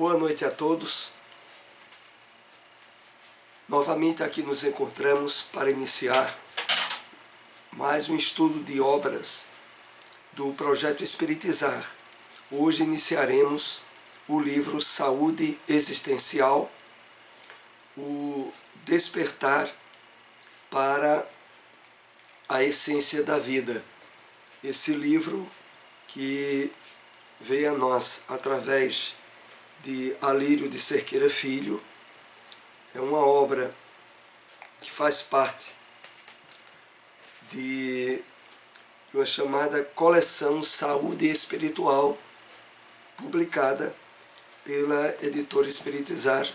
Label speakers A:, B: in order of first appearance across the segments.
A: Boa noite a todos. Novamente aqui nos encontramos para iniciar mais um estudo de obras do Projeto Espiritizar. Hoje iniciaremos o livro Saúde Existencial, o despertar para a essência da vida. Esse livro que veio a nós através de Alírio de Cerqueira Filho, é uma obra que faz parte de uma chamada Coleção Saúde Espiritual, publicada pela editora Espiritizar.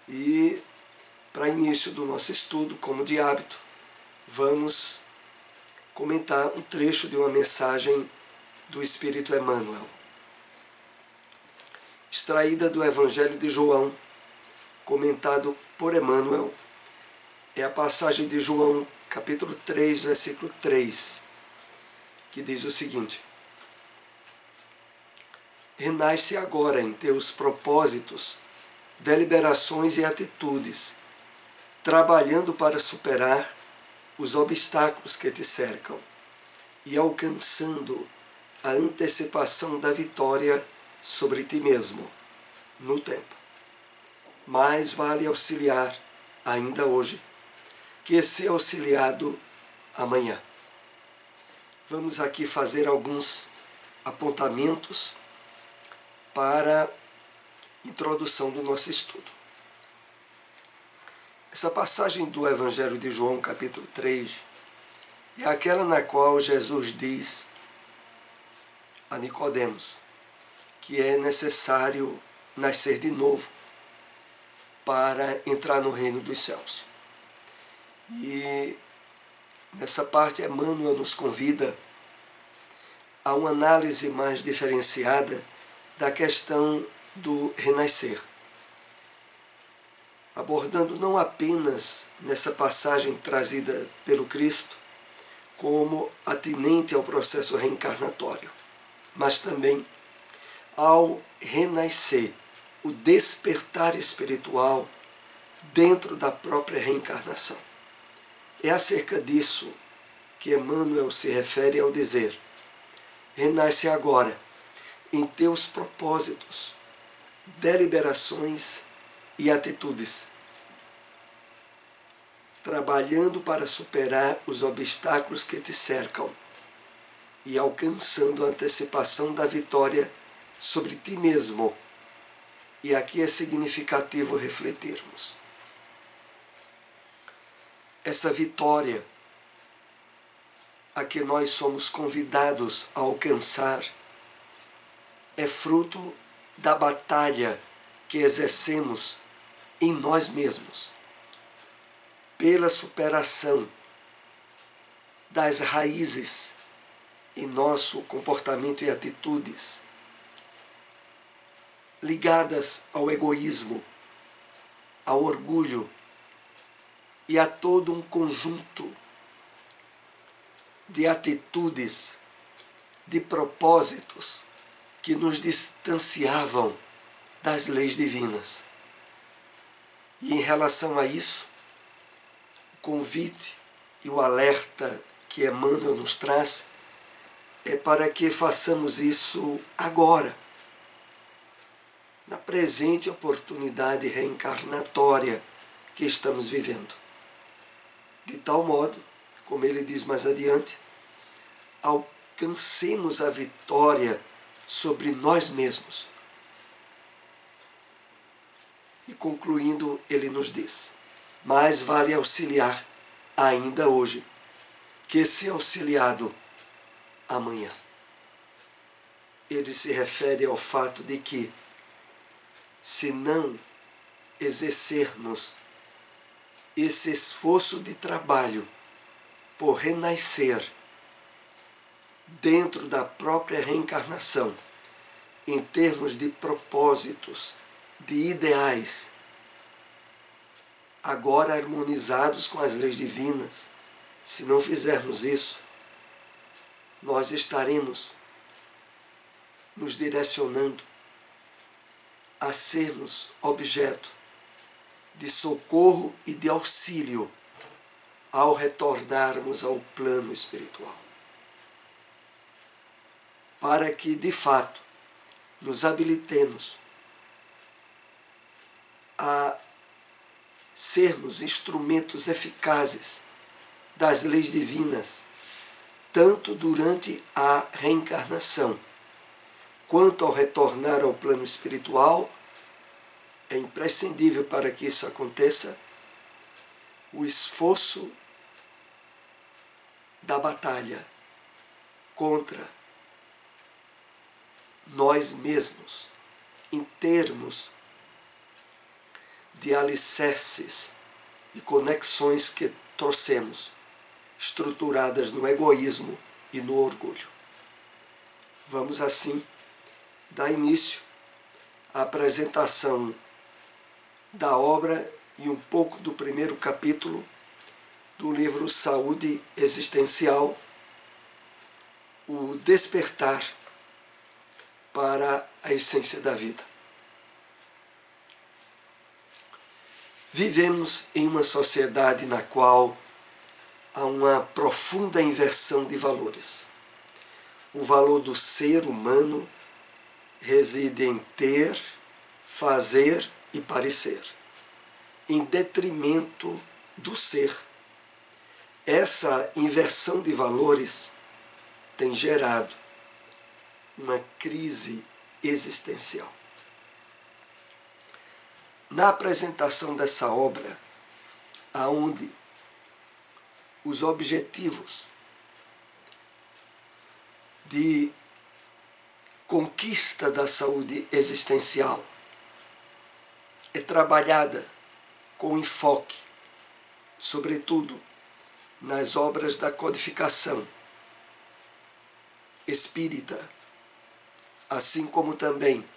A: E, para início do nosso estudo, como de hábito, vamos comentar um trecho de uma mensagem do Espírito Emmanuel, extraída do Evangelho de João, comentado por Emmanuel. É a passagem de João, capítulo 3, versículo 3, que diz o seguinte: renasce agora em teus propósitos, deliberações e atitudes, trabalhando para superar os obstáculos que te cercam e alcançando a antecipação da vitória sobre ti mesmo no tempo. Mais vale auxiliar ainda hoje que ser auxiliado amanhã. Vamos aqui fazer alguns apontamentos para a introdução do nosso estudo. Essa passagem do Evangelho de João, capítulo 3, é aquela na qual Jesus diz a Nicodemos que é necessário nascer de novo para entrar no reino dos céus. E nessa parte Emmanuel nos convida a uma análise mais diferenciada da questão do renascer, abordando não apenas nessa passagem trazida pelo Cristo como atinente ao processo reencarnatório, mas também ao renascer, o despertar espiritual dentro da própria reencarnação. É acerca disso que Emmanuel se refere ao dizer: renasce agora em teus propósitos, deliberações e atitudes, trabalhando para superar os obstáculos que te cercam e alcançando a antecipação da vitória sobre ti mesmo. E aqui é significativo refletirmos. Essa vitória a que nós somos convidados a alcançar é fruto da batalha que exercemos em nós mesmos, pela superação das raízes em nosso comportamento e atitudes, ligadas ao egoísmo, ao orgulho e a todo um conjunto de atitudes, de propósitos que nos distanciavam das leis divinas. E em relação a isso, o convite e o alerta que Emmanuel nos traz é para que façamos isso agora, na presente oportunidade reencarnatória que estamos vivendo. De tal modo, como ele diz mais adiante, alcancemos a vitória sobre nós mesmos. E concluindo, ele nos diz: mais vale auxiliar ainda hoje que ser auxiliado amanhã. Ele se refere ao fato de que, se não exercermos esse esforço de trabalho por renascer dentro da própria reencarnação, em termos de propósitos, de ideais, agora harmonizados com as leis divinas, se não fizermos isso, nós estaremos nos direcionando a sermos objeto de socorro e de auxílio ao retornarmos ao plano espiritual. Para que, de fato, nos habilitemos a sermos instrumentos eficazes das leis divinas, tanto durante a reencarnação, quanto ao retornar ao plano espiritual. É imprescindível para que isso aconteça o esforço da batalha contra nós mesmos, em termos de alicerces e conexões que trouxemos, estruturadas no egoísmo e no orgulho. Vamos assim dar início à apresentação da obra e um pouco do primeiro capítulo do livro Saúde Existencial, o despertar para a essência da vida. Vivemos em uma sociedade na qual há uma profunda inversão de valores. O valor do ser humano reside em ter, fazer e parecer, em detrimento do ser. Essa inversão de valores tem gerado uma crise existencial. Na apresentação dessa obra, aonde os objetivos de conquista da saúde existencial é trabalhada com enfoque, sobretudo, nas obras da codificação espírita, assim como também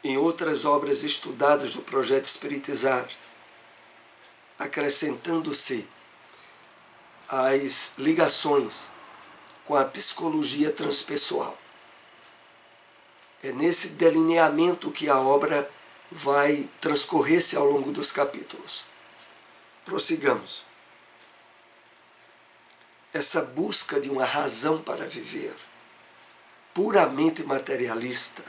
A: em outras obras estudadas do projeto Espiritizar, acrescentando-se as ligações com a psicologia transpessoal. É nesse delineamento que a obra vai transcorrer-se ao longo dos capítulos. Prossigamos. Essa busca de uma razão para viver, puramente materialista,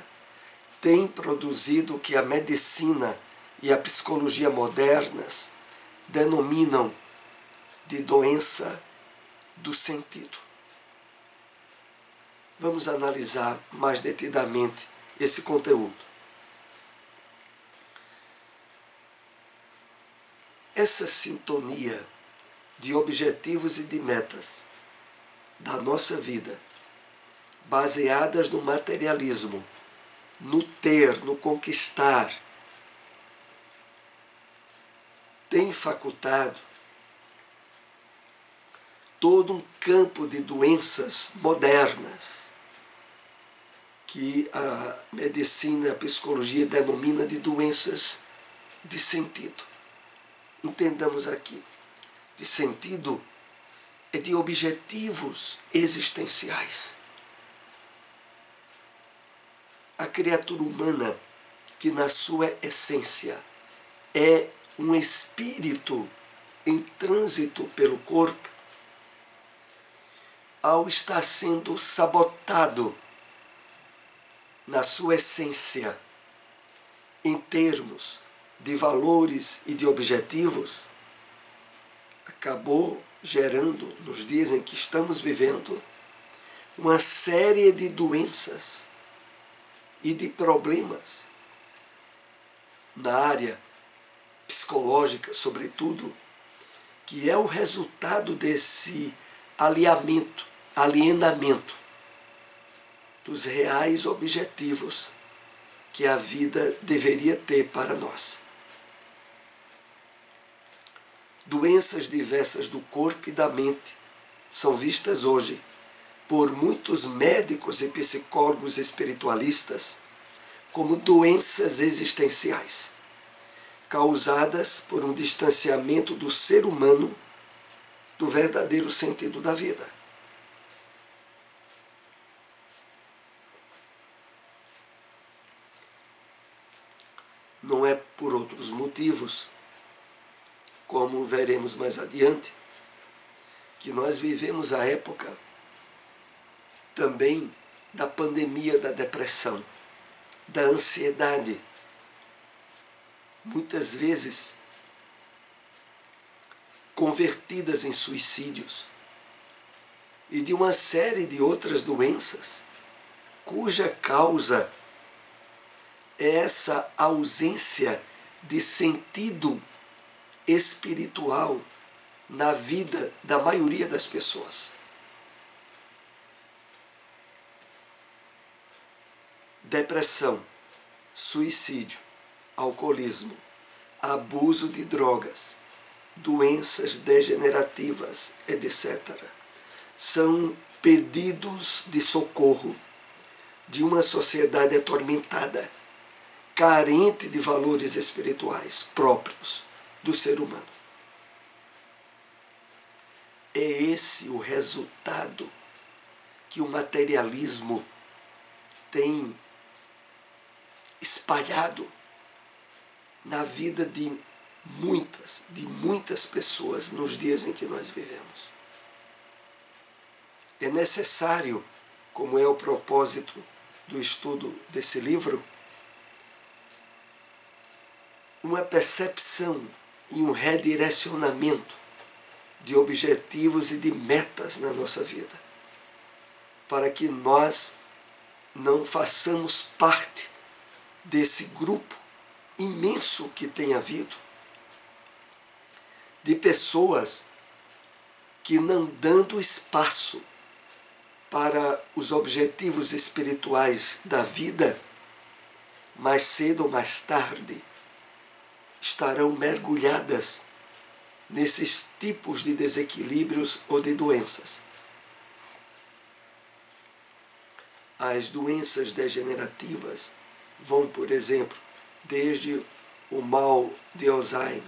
A: tem produzido o que a medicina e a psicologia modernas denominam de doença do sentido. Vamos analisar mais detidamente esse conteúdo. Essa sintonia de objetivos e de metas da nossa vida, baseadas no materialismo, no ter, no conquistar, tem facultado todo um campo de doenças modernas que a medicina e a psicologia denomina de doenças de sentido. Entendamos aqui, de sentido é de objetivos existenciais. A criatura humana, que na sua essência é um espírito em trânsito pelo corpo, ao estar sendo sabotado na sua essência, em termos de valores e de objetivos, acabou gerando, nos dias em que estamos vivendo, uma série de doenças e de problemas na área psicológica, sobretudo, que é o resultado desse alienamento dos reais objetivos que a vida deveria ter para nós. Doenças diversas do corpo e da mente são vistas hoje por muitos médicos e psicólogos espiritualistas como doenças existenciais, causadas por um distanciamento do ser humano do verdadeiro sentido da vida. não é por outros motivos, como veremos mais adiante, que nós vivemos a época também da pandemia da depressão, da ansiedade. Muitas vezes convertidas em suicídios e de uma série de outras doenças, cuja causa é essa ausência de sentido espiritual na vida da maioria das pessoas. Depressão, suicídio, alcoolismo, abuso de drogas, doenças degenerativas, etc. São pedidos de socorro de uma sociedade atormentada, carente de valores espirituais próprios do ser humano. É esse o resultado que o materialismo tem espalhado na vida de muitas pessoas nos dias em que nós vivemos. É necessário, como é o propósito do estudo desse livro, uma percepção e um redirecionamento de objetivos e de metas na nossa vida, para que nós não façamos parte desse grupo imenso que tem havido de pessoas que, não dando espaço para os objetivos espirituais da vida, mais cedo ou mais tarde estarão mergulhadas nesses tipos de desequilíbrios ou de doenças. As doenças degenerativas vão, por exemplo, desde o mal de Alzheimer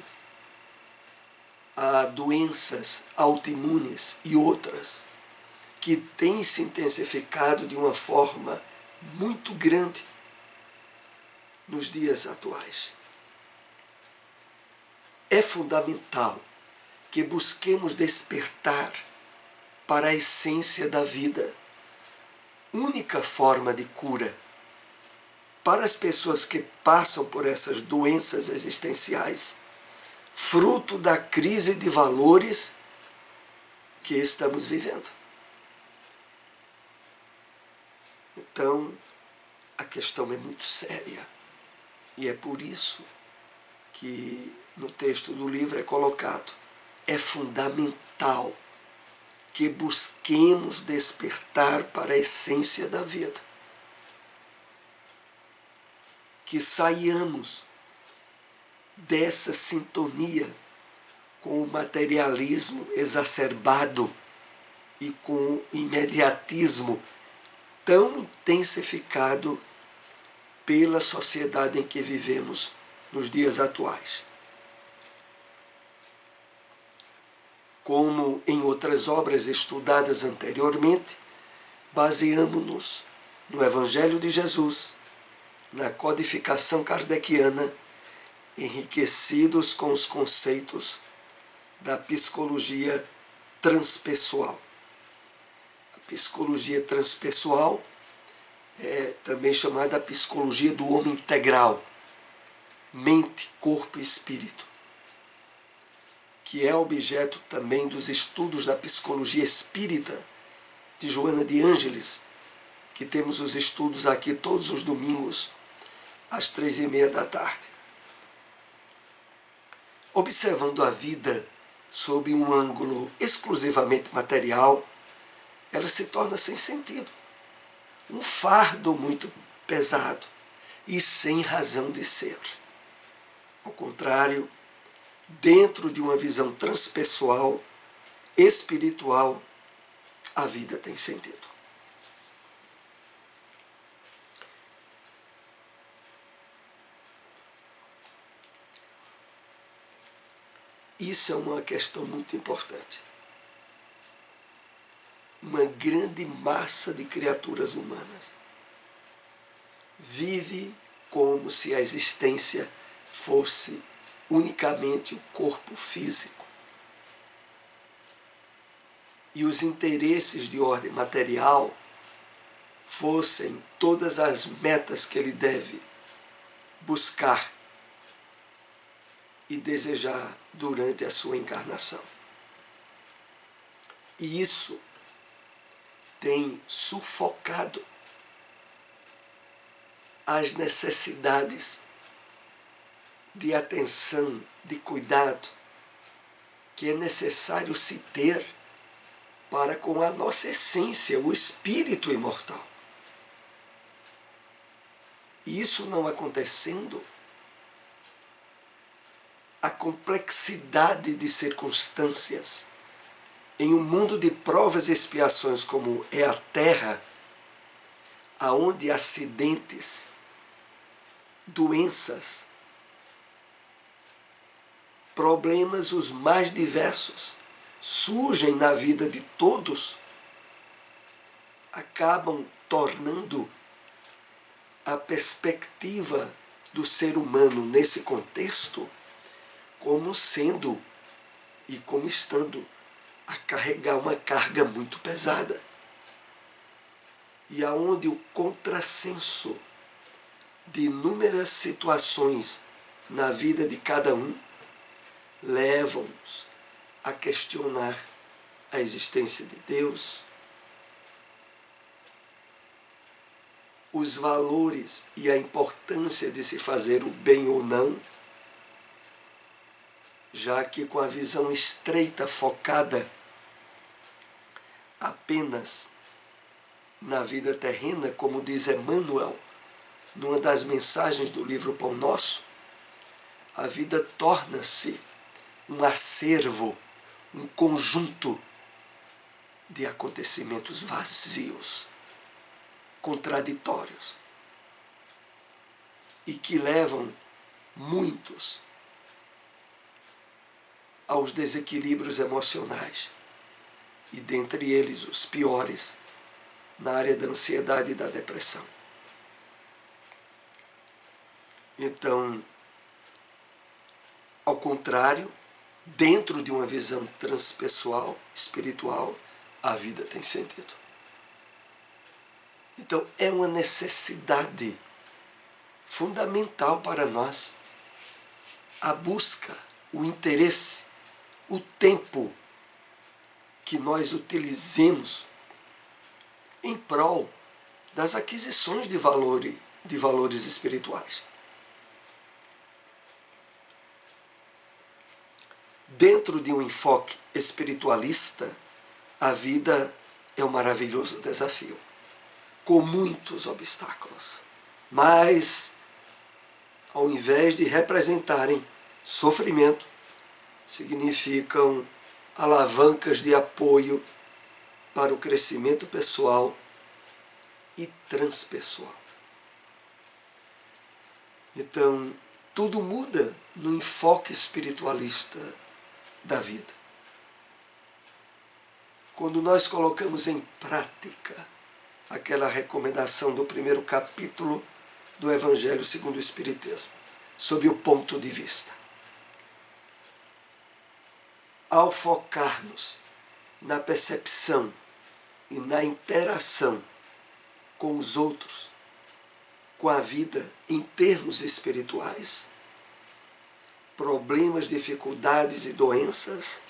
A: a doenças autoimunes e outras, que têm se intensificado de uma forma muito grande nos dias atuais. É fundamental que busquemos despertar para a essência da vida, única forma de cura para as pessoas que passam por essas doenças existenciais, fruto da crise de valores que estamos vivendo. Então, a questão é muito séria, e é por isso que no texto do livro é colocado: é fundamental que busquemos despertar para a essência da vida, que saiamos dessa sintonia com o materialismo exacerbado e com o imediatismo tão intensificado pela sociedade em que vivemos nos dias atuais. Como em outras obras estudadas anteriormente, baseamo-nos no Evangelho de Jesus, na codificação kardeciana, enriquecidos com os conceitos da psicologia transpessoal. A psicologia transpessoal é também chamada psicologia do homem integral, mente, corpo e espírito, que é objeto também dos estudos da psicologia espírita de Joana de Ângeles, que temos os estudos aqui todos os domingos, às 3h30 da tarde. Observando a vida sob um ângulo exclusivamente material, ela se torna sem sentido, um fardo muito pesado e sem razão de ser. Ao contrário, dentro de uma visão transpessoal, espiritual, a vida tem sentido. Isso é uma questão muito importante. Uma grande massa de criaturas humanas vive como se a existência fosse unicamente o corpo físico e os interesses de ordem material fossem todas as metas que ele deve buscar e desejar durante a sua encarnação. E isso tem sufocado as necessidades de atenção, de cuidado, que é necessário se ter para com a nossa essência, o espírito imortal. E isso não acontecendo, a complexidade de circunstâncias em um mundo de provas e expiações como é a Terra, aonde acidentes, doenças, problemas os mais diversos surgem na vida de todos, acabam tornando a perspectiva do ser humano nesse contexto como sendo e como estando a carregar uma carga muito pesada. E aonde o contrassenso de inúmeras situações na vida de cada um levam-nos a questionar a existência de Deus, os valores e a importância de se fazer o bem ou não, já que com a visão estreita, focada apenas na vida terrena, como diz Emmanuel, numa das mensagens do livro Pão Nosso, a vida torna-se um acervo, um conjunto de acontecimentos vazios, contraditórios, e que levam muitos aos desequilíbrios emocionais, e dentre eles os piores, na área da ansiedade e da depressão. Então, ao contrário, dentro de uma visão transpessoal, espiritual, a vida tem sentido. Então, é uma necessidade fundamental para nós a busca, o interesse, o tempo que nós utilizemos em prol das aquisições de valores espirituais. Dentro de um enfoque espiritualista, a vida é um maravilhoso desafio, com muitos obstáculos. Mas, ao invés de representarem sofrimento, significam alavancas de apoio para o crescimento pessoal e transpessoal. Então, tudo muda no enfoque espiritualista da vida. Quando nós colocamos em prática aquela recomendação do primeiro capítulo do Evangelho segundo o Espiritismo, sob o ponto de vista. Ao focarmos na percepção e na interação com os outros, com a vida em termos espirituais, problemas, dificuldades e doenças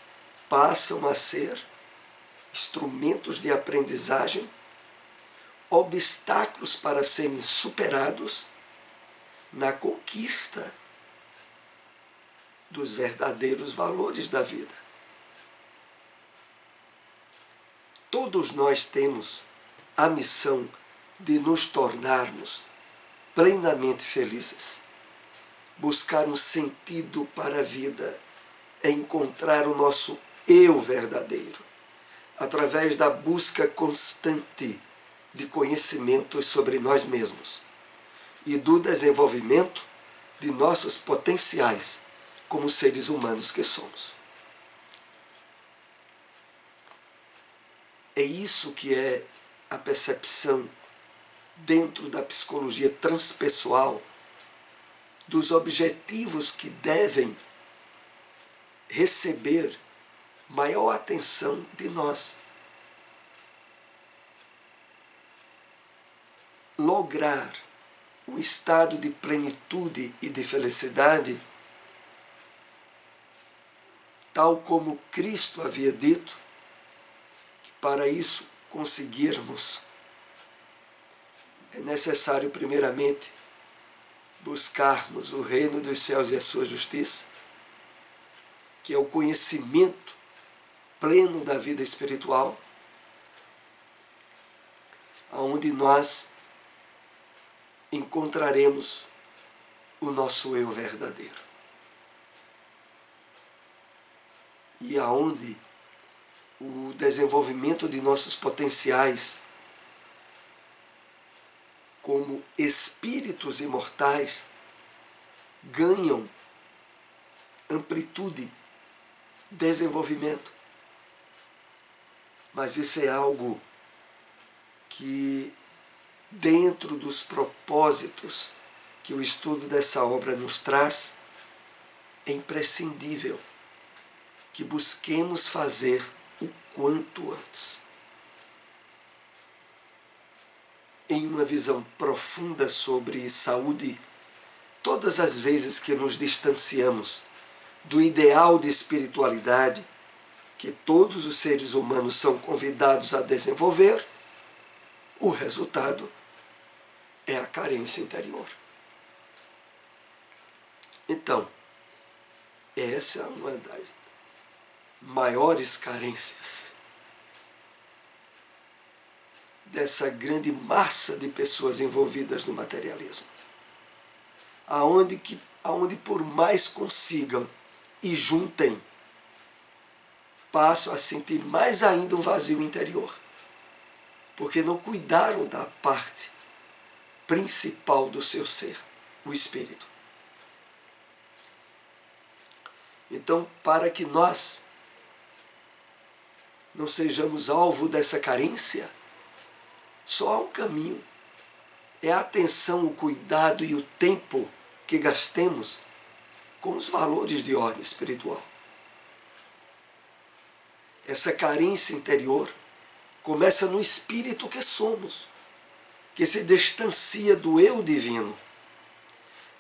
A: passam a ser instrumentos de aprendizagem, obstáculos para serem superados na conquista dos verdadeiros valores da vida. Todos nós temos a missão de nos tornarmos plenamente felizes. Buscar um sentido para a vida é encontrar o nosso eu verdadeiro, através da busca constante de conhecimentos sobre nós mesmos e do desenvolvimento de nossos potenciais como seres humanos que somos. É isso que é a percepção dentro da psicologia transpessoal dos objetivos que devem receber maior atenção de nós. Lograr um estado de plenitude e de felicidade, tal como Cristo havia dito, que para isso conseguirmos, é necessário primeiramente buscarmos o reino dos céus e a sua justiça, que é o conhecimento pleno da vida espiritual, onde nós encontraremos o nosso eu verdadeiro. E aonde o desenvolvimento de nossos potenciais como espíritos imortais ganham amplitude, desenvolvimento. Mas isso é algo que, dentro dos propósitos que o estudo dessa obra nos traz, é imprescindível que busquemos fazer o quanto antes. Em uma visão profunda sobre saúde, todas as vezes que nos distanciamos do ideal de espiritualidade que todos os seres humanos são convidados a desenvolver, o resultado é a carência interior. Então, essa é uma das maiores carências dessa grande massa de pessoas envolvidas no materialismo. Aonde por mais consigam e juntem, passam a sentir mais ainda um vazio interior, porque não cuidaram da parte principal do seu ser, o espírito. Então, para que nós não sejamos alvo dessa carência, só há um caminho. É a atenção, o cuidado e o tempo que gastemos com os valores de ordem espiritual. Essa carência interior começa no espírito que somos, que se distancia do eu divino,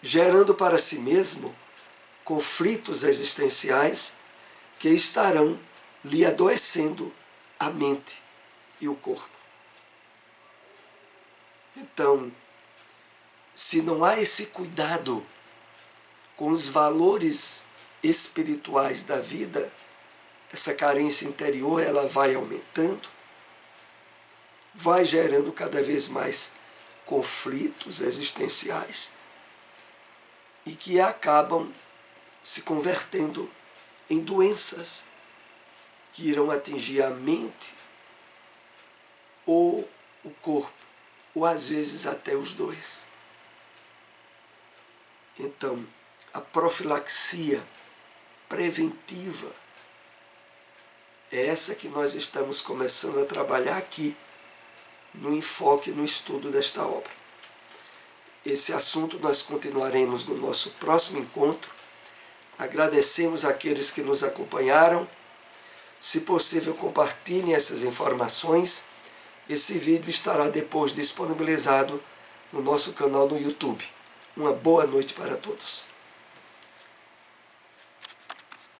A: gerando para si mesmo conflitos existenciais que estarão lhe adoecendo a mente e o corpo. Então, se não há esse cuidado com os valores espirituais da vida, essa carência interior ela vai aumentando, vai gerando cada vez mais conflitos existenciais e que acabam se convertendo em doenças que irão atingir a mente ou o corpo, ou às vezes até os dois. Então, a profilaxia preventiva é essa que nós estamos começando a trabalhar aqui, no enfoque, no estudo desta obra. Esse assunto nós continuaremos no nosso próximo encontro. Agradecemos àqueles que nos acompanharam. Se possível, compartilhem essas informações. Esse vídeo estará depois disponibilizado no nosso canal no YouTube. Uma boa noite para todos.